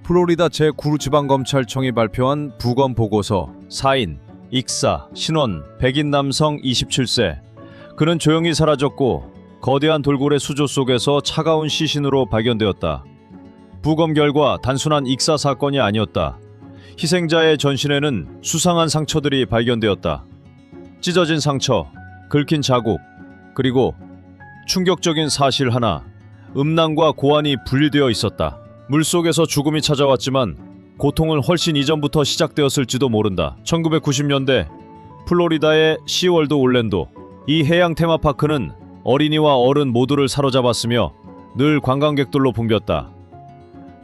플로리다 제9지방검찰청이 발표한 부검 보고서. 사인, 익사, 신원, 백인 남성 27세. 그는 조용히 사라졌고 거대한 돌고래 수조 속에서 차가운 시신으로 발견되었다. 부검 결과 단순한 익사 사건이 아니었다. 희생자의 전신에는 수상한 상처들이 발견되었다. 찢어진 상처, 긁힌 자국, 그리고 충격적인 사실 하나, 음낭과 고환이 분리되어 있었다. 물속에서 죽음이 찾아왔지만 고통은 훨씬 이전부터 시작되었을지도 모른다. 1990년대 플로리다의 시월드 올랜도. 이 해양 테마파크는 어린이와 어른 모두를 사로잡았으며 늘 관광객들로 붐볐다.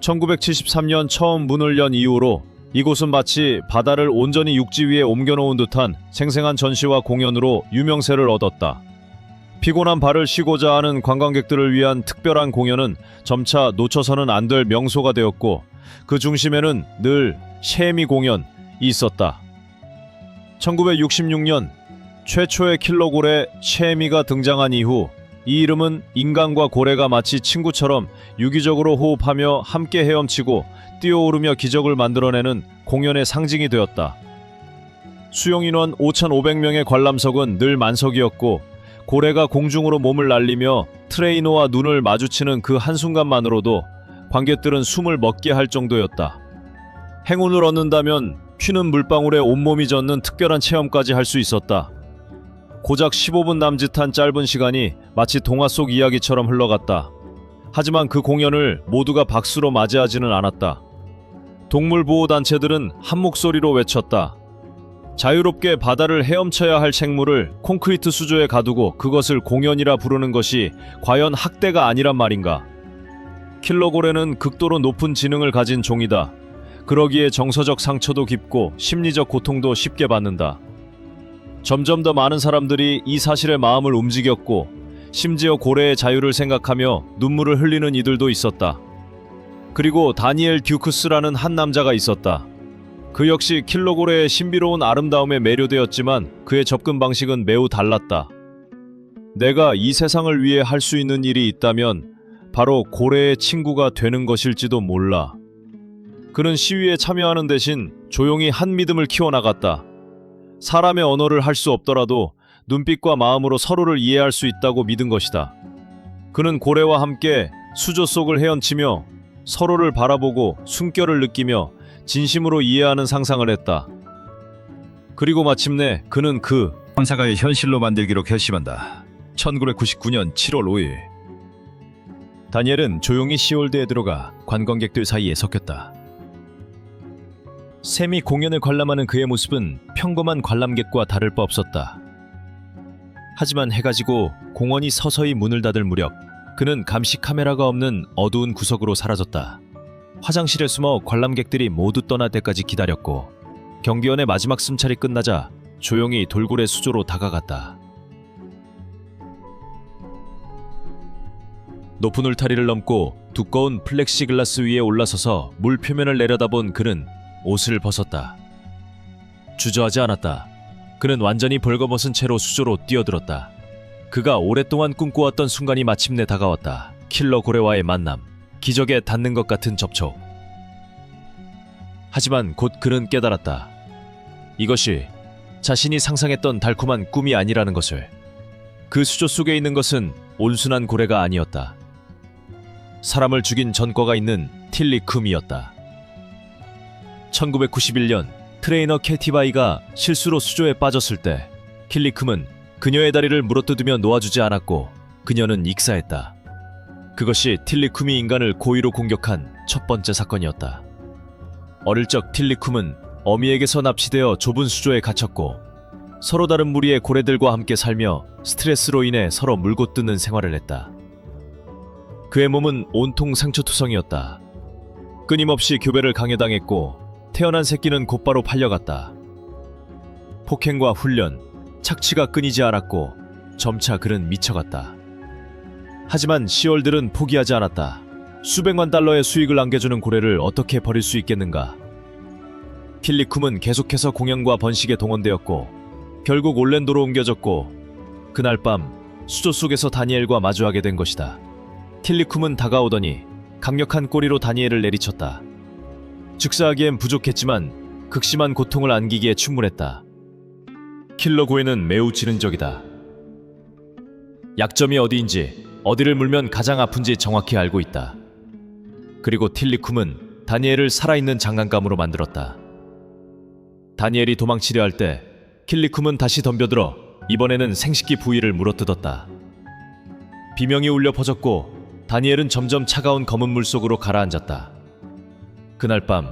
1973년 처음 문을 연 이후로 이곳은 마치 바다를 온전히 육지 위에 옮겨놓은 듯한 생생한 전시와 공연으로 유명세를 얻었다. 피곤한 발을 쉬고자 하는 관광객들을 위한 특별한 공연은 점차 놓쳐서는 안 될 명소가 되었고 그 중심에는 늘 셰미 공연이 있었다. 1966년 최초의 킬러고래 셰미가 등장한 이후 이 이름은 인간과 고래가 마치 친구처럼 유기적으로 호흡하며 함께 헤엄치고 뛰어오르며 기적을 만들어내는 공연의 상징이 되었다. 수용인원 5,500명의 관람석은 늘 만석이었고 고래가 공중으로 몸을 날리며 트레이너와 눈을 마주치는 그 한순간만으로도 관객들은 숨을 멎게 할 정도였다. 행운을 얻는다면 튀는 물방울에 온몸이 젖는 특별한 체험까지 할 수 있었다. 고작 15분 남짓한 짧은 시간이 마치 동화 속 이야기처럼 흘러갔다. 하지만 그 공연을 모두가 박수로 맞이하지는 않았다. 동물보호단체들은 한 목소리로 외쳤다. 자유롭게 바다를 헤엄쳐야 할 생물을 콘크리트 수조에 가두고 그것을 공연이라 부르는 것이 과연 학대가 아니란 말인가? 킬러고래는 극도로 높은 지능을 가진 종이다. 그러기에 정서적 상처도 깊고 심리적 고통도 쉽게 받는다. 점점 더 많은 사람들이 이 사실에 마음을 움직였고 심지어 고래의 자유를 생각하며 눈물을 흘리는 이들도 있었다. 그리고 다니엘 듀크스라는 한 남자가 있었다. 그 역시 킬러고래의 신비로운 아름다움에 매료되었지만 그의 접근 방식은 매우 달랐다. 내가 이 세상을 위해 할 수 있는 일이 있다면 바로 고래의 친구가 되는 것일지도 몰라. 그는 시위에 참여하는 대신 조용히 한 믿음을 키워나갔다. 사람의 언어를 할 수 없더라도 눈빛과 마음으로 서로를 이해할 수 있다고 믿은 것이다. 그는 고래와 함께 수조 속을 헤엄치며 서로를 바라보고 숨결을 느끼며 진심으로 이해하는 상상을 했다. 그리고 마침내 그는 그 상상을 현실로 만들기로 결심한다. 1999년 7월 5일 다니엘은 조용히 시월드에 들어가 관광객들 사이에 섞였다. 샘이 공연을 관람하는 그의 모습은 평범한 관람객과 다를 바 없었다. 하지만 해가 지고 공원이 서서히 문을 닫을 무렵 그는 감시 카메라가 없는 어두운 구석으로 사라졌다. 화장실에 숨어 관람객들이 모두 떠날 때까지 기다렸고 경비원의 마지막 숨찰이 끝나자 조용히 돌고래 수조로 다가갔다. 높은 울타리를 넘고 두꺼운 플렉시글라스 위에 올라서서 물 표면을 내려다본 그는 옷을 벗었다. 주저하지 않았다. 그는 완전히 벌거벗은 채로 수조로 뛰어들었다. 그가 오랫동안 꿈꿔왔던 순간이 마침내 다가왔다. 킬러 고래와의 만남, 기적에 닿는 것 같은 접촉. 하지만 곧 그는 깨달았다. 이것이 자신이 상상했던 달콤한 꿈이 아니라는 것을. 그 수조 속에 있는 것은 온순한 고래가 아니었다. 사람을 죽인 전과가 있는 틸리쿰이었다. 1991년 트레이너 캐티바이가 실수로 수조에 빠졌을 때 틸리쿰은 그녀의 다리를 물어뜯으며 놓아주지 않았고 그녀는 익사했다. 그것이 틸리쿰이 인간을 고의로 공격한 첫 번째 사건이었다. 어릴 적 틸리쿰은 어미에게서 납치되어 좁은 수조에 갇혔고 서로 다른 무리의 고래들과 함께 살며 스트레스로 인해 서로 물고 뜯는 생활을 했다. 그의 몸은 온통 상처투성이었다. 끊임없이 교배를 강요당했고 태어난 새끼는 곧바로 팔려갔다. 폭행과 훈련, 착취가 끊이지 않았고 점차 그는 미쳐갔다. 하지만 시월들은 포기하지 않았다. 수백만 달러의 수익을 안겨주는 고래를 어떻게 버릴 수 있겠는가. 틸리쿰은 계속해서 공연과 번식에 동원되었고 결국 올랜도로 옮겨졌고 그날 밤 수조 속에서 다니엘과 마주하게 된 것이다. 틸리쿰은 다가오더니 강력한 꼬리로 다니엘을 내리쳤다. 즉사하기엔 부족했지만 극심한 고통을 안기기에 충분했다. 킬러 고에는 매우 지능적이다. 약점이 어디인지, 어디를 물면 가장 아픈지 정확히 알고 있다. 그리고 틸리쿰은 다니엘을 살아있는 장난감으로 만들었다. 다니엘이 도망치려 할 때 킬리쿰은 다시 덤벼들어 이번에는 생식기 부위를 물어뜯었다. 비명이 울려 퍼졌고 다니엘은 점점 차가운 검은 물 속으로 가라앉았다. 그날 밤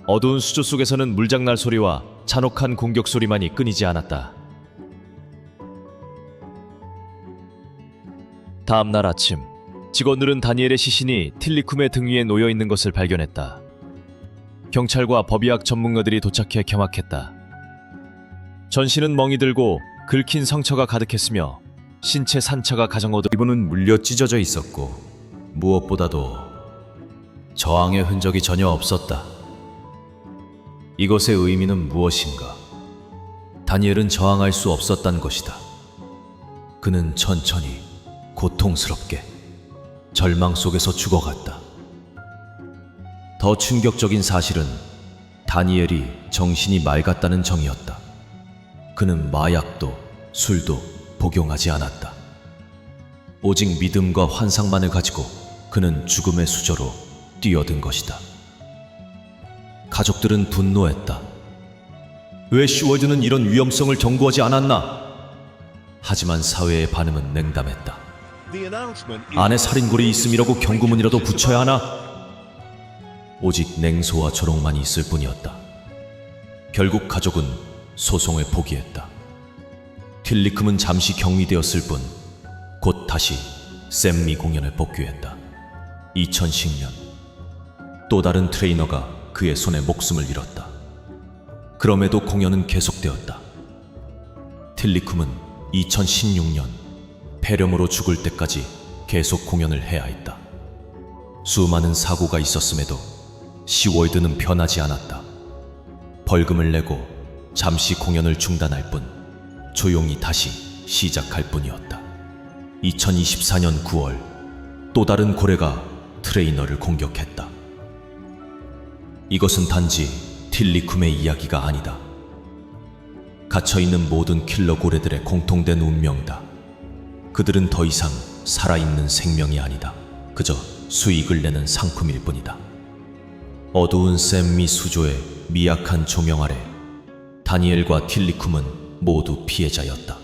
어두운 수조 속에서는 물장날 소리와 잔혹한 공격 소리만이 끊이지 않았다. 다음 날 아침, 직원들은 다니엘의 시신이 틸리쿰의 등 위에 놓여 있는 것을 발견했다. 경찰과 법의학 전문가들이 도착해 경악했다. 전신은 멍이 들고 긁힌 상처가 가득했으며 신체 산처가 가장 어두. 이분은 물려 찢어져 있었고 무엇보다도 저항의 흔적이 전혀 없었다. 이것의 의미는 무엇인가? 다니엘은 저항할 수 없었단 것이다. 그는 천천히 고통스럽게 절망 속에서 죽어갔다. 더 충격적인 사실은 다니엘이 정신이 맑았다는 점이었다. 그는 마약도 술도 복용하지 않았다. 오직 믿음과 환상만을 가지고 그는 죽음의 수저로 뛰어든 것이다. 가족들은 분노했다. 왜 슈워드는 이런 위험성을 경고하지 않았나? 하지만 사회의 반응은 냉담했다. 안에 살인골이 있음이라고 경고문이라도 붙여야 하나? 오직 냉소와 조롱만이 있을 뿐이었다. 결국 가족은 소송을 포기했다. 틸리쿰은 잠시 격리되었을 뿐 곧 다시 샘미 공연을 복귀했다. 2010년 또 다른 트레이너가 그의 손에 목숨을 잃었다. 그럼에도 공연은 계속되었다. 틸리쿰은 2016년 폐렴으로 죽을 때까지 계속 공연을 해야 했다. 수많은 사고가 있었음에도 시월드는 변하지 않았다. 벌금을 내고 잠시 공연을 중단할 뿐 조용히 다시 시작할 뿐이었다. 2024년 9월 또 다른 고래가 트레이너를 공격했다. 이것은 단지 틸리쿰의 이야기가 아니다. 갇혀있는 모든 킬러 고래들의 공통된 운명이다. 그들은 더 이상 살아있는 생명이 아니다. 그저 수익을 내는 상품일 뿐이다. 어두운 샘미 수조의 미약한 조명 아래 다니엘과 틸리쿰은 모두 피해자였다.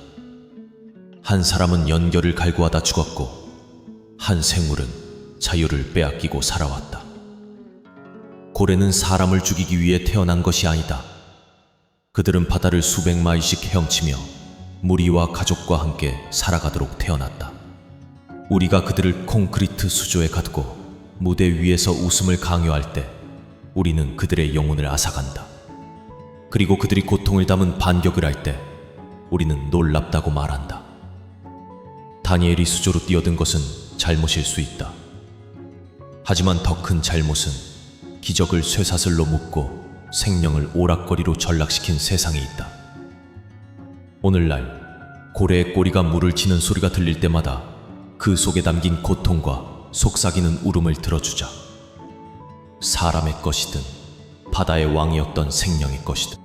한 사람은 연결을 갈구하다 죽었고 한 생물은 자유를 빼앗기고 살아왔다. 고래는 사람을 죽이기 위해 태어난 것이 아니다. 그들은 바다를 수백 마일씩 헤엄치며 무리와 가족과 함께 살아가도록 태어났다. 우리가 그들을 콘크리트 수조에 가두고 무대 위에서 웃음을 강요할 때 우리는 그들의 영혼을 앗아간다. 그리고 그들이 고통을 담은 반격을 할 때 우리는 놀랍다고 말한다. 다니엘이 수조로 뛰어든 것은 잘못일 수 있다. 하지만 더 큰 잘못은 기적을 쇠사슬로 묶고 생명을 오락거리로 전락시킨 세상에 있다. 오늘날 고래의 꼬리가 물을 치는 소리가 들릴 때마다 그 속에 담긴 고통과 속삭이는 울음을 들어주자. 사람의 것이든 바다의 왕이었던 생명의 것이든